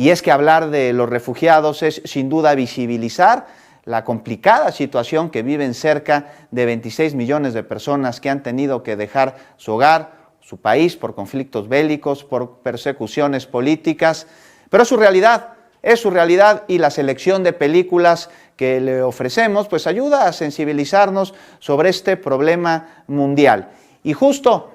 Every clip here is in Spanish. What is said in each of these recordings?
y es que hablar de los refugiados es sin duda visibilizar la complicada situación que viven cerca de 26 millones de personas que han tenido que dejar su hogar, su país, por conflictos bélicos, por persecuciones políticas, pero es su realidad y la selección de películas que le ofrecemos pues ayuda a sensibilizarnos sobre este problema mundial. Y justo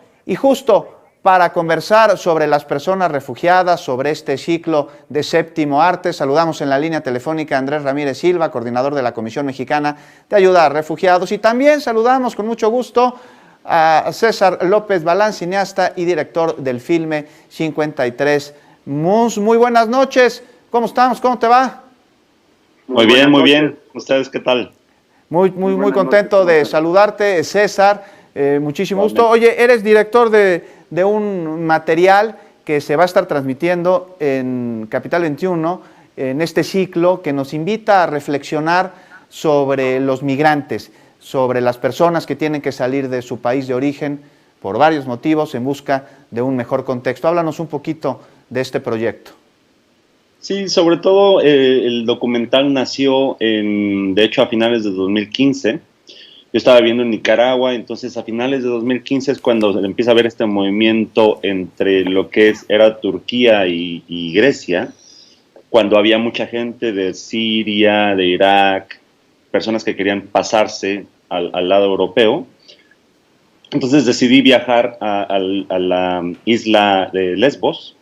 para conversar sobre las personas refugiadas, sobre este ciclo de Séptimo Arte, saludamos en la línea telefónica a Andrés Ramírez Silva, coordinador de la Comisión Mexicana de Ayuda a Refugiados, y también saludamos con mucho gusto a César López Balán, cineasta y director del filme 53 Moons. Muy buenas noches, ¿cómo estamos? ¿Cómo te va? Muy bien. ¿Ustedes qué tal? Muy contento de saludarte, César. Muchísimo gusto. Oye, eres director de un material que se va a estar transmitiendo en Capital 21, en este ciclo que nos invita a reflexionar sobre los migrantes, sobre las personas que tienen que salir de su país de origen por varios motivos en busca de un mejor contexto. Háblanos un poquito de este proyecto. Sí, sobre todo el documental nació, de hecho, a finales de 2015. Yo estaba viviendo en Nicaragua, entonces a finales de 2015 es cuando empieza a haber este movimiento entre lo que era Turquía y Grecia, cuando había mucha gente de Siria, de Irak, personas que querían pasarse al lado europeo. Entonces decidí viajar a la isla de Lesbos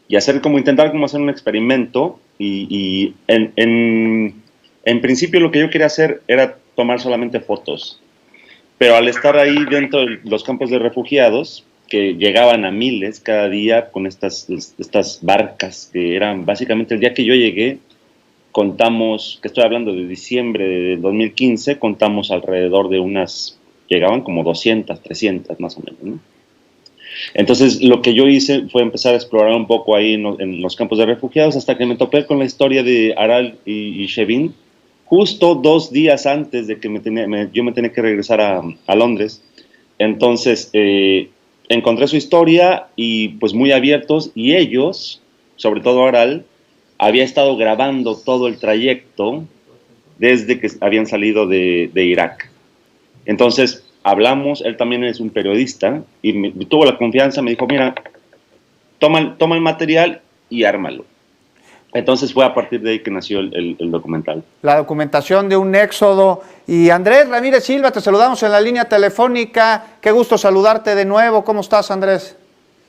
y intentar hacer un experimento y en principio lo que yo quería hacer era tomar solamente fotos, pero al estar ahí dentro de los campos de refugiados, que llegaban a miles cada día con estas barcas, que eran básicamente el día que yo llegué, contamos, que estoy hablando de diciembre de 2015, contamos alrededor de llegaban como 200, 300 más o menos, ¿no? Entonces lo que yo hice fue empezar a explorar un poco ahí en los campos de refugiados, hasta que me topé con la historia de Aral y Shevin, justo 2 días antes de que yo me tenía que regresar a Londres. Entonces encontré su historia y pues muy abiertos, y ellos, sobre todo Aral, había estado grabando todo el trayecto desde que habían salido de Irak. Entonces hablamos, él también es un periodista y me tuvo la confianza, me dijo, mira, toma el material y ármalo. Entonces fue a partir de ahí que nació el documental. La documentación de un éxodo. Y Andrés Ramírez Silva, te saludamos en la línea telefónica. Qué gusto saludarte de nuevo. ¿Cómo estás, Andrés?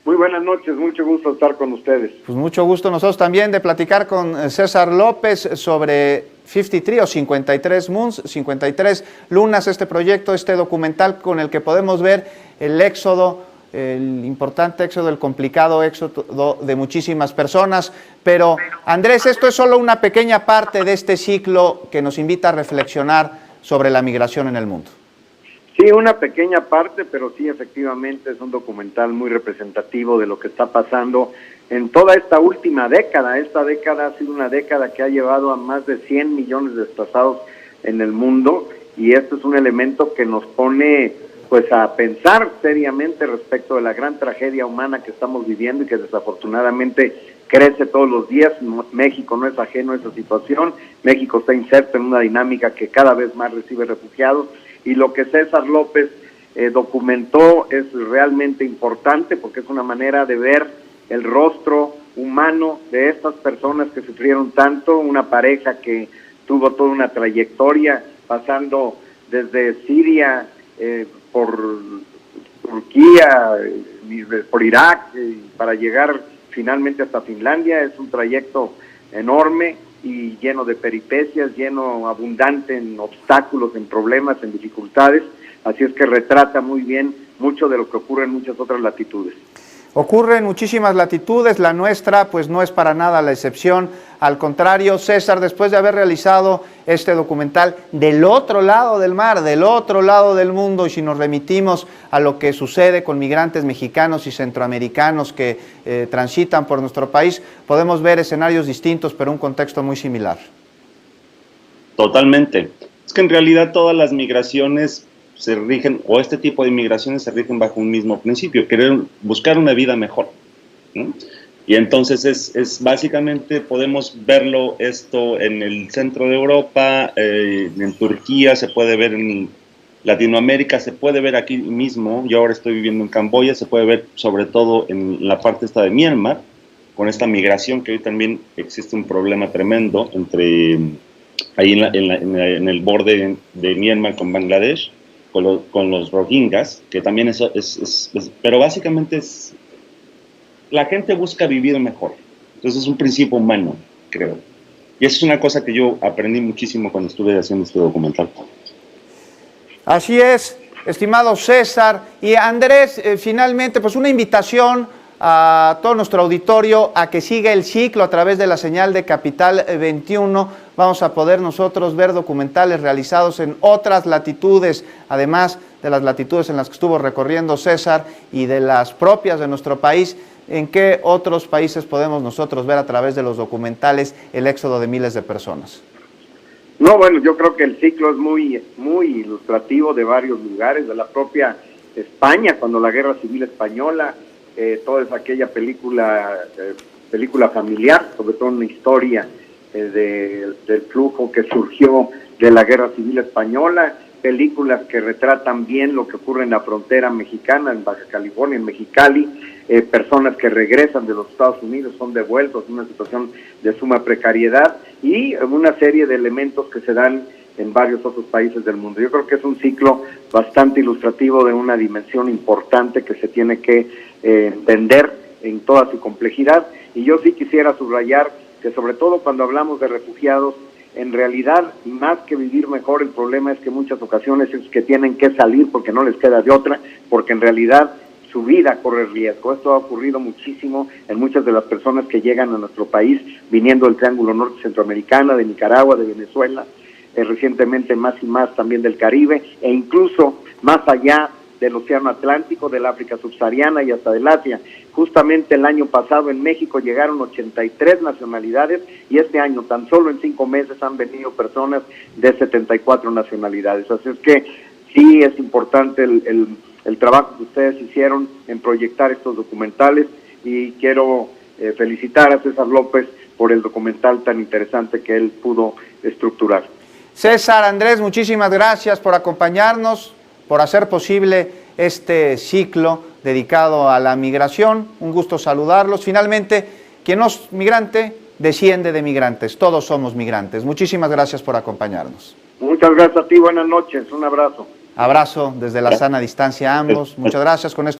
Muy buenas noches, mucho gusto estar con ustedes. Pues mucho gusto nosotros también de platicar con César López sobre 53 o 53 Moons, 53 Lunas, este proyecto, este documental con el que podemos ver el éxodo, el importante éxodo, el complicado éxodo de muchísimas personas. Pero, Andrés, esto es solo una pequeña parte de este ciclo que nos invita a reflexionar sobre la migración en el mundo. Sí, una pequeña parte, pero sí, efectivamente, es un documental muy representativo de lo que está pasando en toda esta última década. Esta década ha sido una década que ha llevado a más de 100 millones de desplazados en el mundo, y esto es un elemento que nos pone pues a pensar seriamente respecto de la gran tragedia humana que estamos viviendo y que desafortunadamente crece todos los días. México no es ajeno a esa situación. México está inserto en una dinámica que cada vez más recibe refugiados, y lo que César López documentó es realmente importante, porque es una manera de ver el rostro humano de estas personas que sufrieron tanto, una pareja que tuvo toda una trayectoria pasando desde Siria, por Turquía, por Irak, para llegar finalmente hasta Finlandia. Es un trayecto enorme y lleno de peripecias, lleno abundante en obstáculos, en problemas, en dificultades. Así es que retrata muy bien mucho de lo que ocurre en muchas otras latitudes. Ocurre en muchísimas latitudes, la nuestra pues no es para nada la excepción. Al contrario, César, después de haber realizado este documental del otro lado del mar, del otro lado del mundo, y si nos remitimos a lo que sucede con migrantes mexicanos y centroamericanos que transitan por nuestro país, podemos ver escenarios distintos, pero un contexto muy similar. Totalmente. Es que en realidad todas las migraciones se rigen, o este tipo de migraciones se rigen bajo un mismo principio: querer buscar una vida mejor, ¿no? Y entonces es básicamente, podemos verlo esto en el centro de Europa, en Turquía, se puede ver en Latinoamérica, se puede ver aquí mismo. Yo ahora estoy viviendo en Camboya, se puede ver sobre todo en la parte esta de Myanmar, con esta migración que hoy también existe un problema tremendo entre ahí en el borde de Myanmar con Bangladesh, con los Rohingyas, que también eso pero básicamente es, la gente busca vivir mejor. Entonces es un principio humano, creo. Y eso es una cosa que yo aprendí muchísimo cuando estuve haciendo este documental. Así es, estimado César. Y Andrés, finalmente, pues una invitación a todo nuestro auditorio a que siga el ciclo a través de la señal de Capital 21. Vamos a poder nosotros ver documentales realizados en otras latitudes, además de las latitudes en las que estuvo recorriendo César y de las propias de nuestro país. ¿En qué otros países podemos nosotros ver a través de los documentales el éxodo de miles de personas? No, bueno, yo creo que el ciclo es muy ilustrativo de varios lugares, de la propia España, cuando la Guerra Civil Española, toda esa aquella película familiar, sobre todo una historia del flujo que surgió de la Guerra Civil Española, películas que retratan bien lo que ocurre en la frontera mexicana, en Baja California, en Mexicali, personas que regresan de los Estados Unidos, son devueltos en una situación de suma precariedad, y una serie de elementos que se dan en varios otros países del mundo. Yo creo que es un ciclo bastante ilustrativo de una dimensión importante que se tiene que entender en toda su complejidad, y yo sí quisiera subrayar que sobre todo cuando hablamos de refugiados, en realidad, más que vivir mejor, el problema es que en muchas ocasiones es que tienen que salir porque no les queda de otra, porque en realidad su vida corre riesgo. Esto ha ocurrido muchísimo en muchas de las personas que llegan a nuestro país viniendo del Triángulo Norte Centroamericano, de Nicaragua, de Venezuela, recientemente más y más también del Caribe, e incluso más allá del Océano Atlántico, del África subsahariana y hasta del Asia. Justamente el año pasado en México llegaron 83 nacionalidades y este año, tan solo en 5 meses, han venido personas de 74 nacionalidades. Así es que sí es importante el trabajo que ustedes hicieron en proyectar estos documentales, y quiero felicitar a César López por el documental tan interesante que él pudo estructurar. César, Andrés, muchísimas gracias por acompañarnos, por hacer posible este ciclo dedicado a la migración. Un gusto saludarlos. Finalmente, quien no es migrante, desciende de migrantes. Todos somos migrantes. Muchísimas gracias por acompañarnos. Muchas gracias a ti, buenas noches, un abrazo. Abrazo desde la sana distancia a ambos. Muchas gracias. Con esto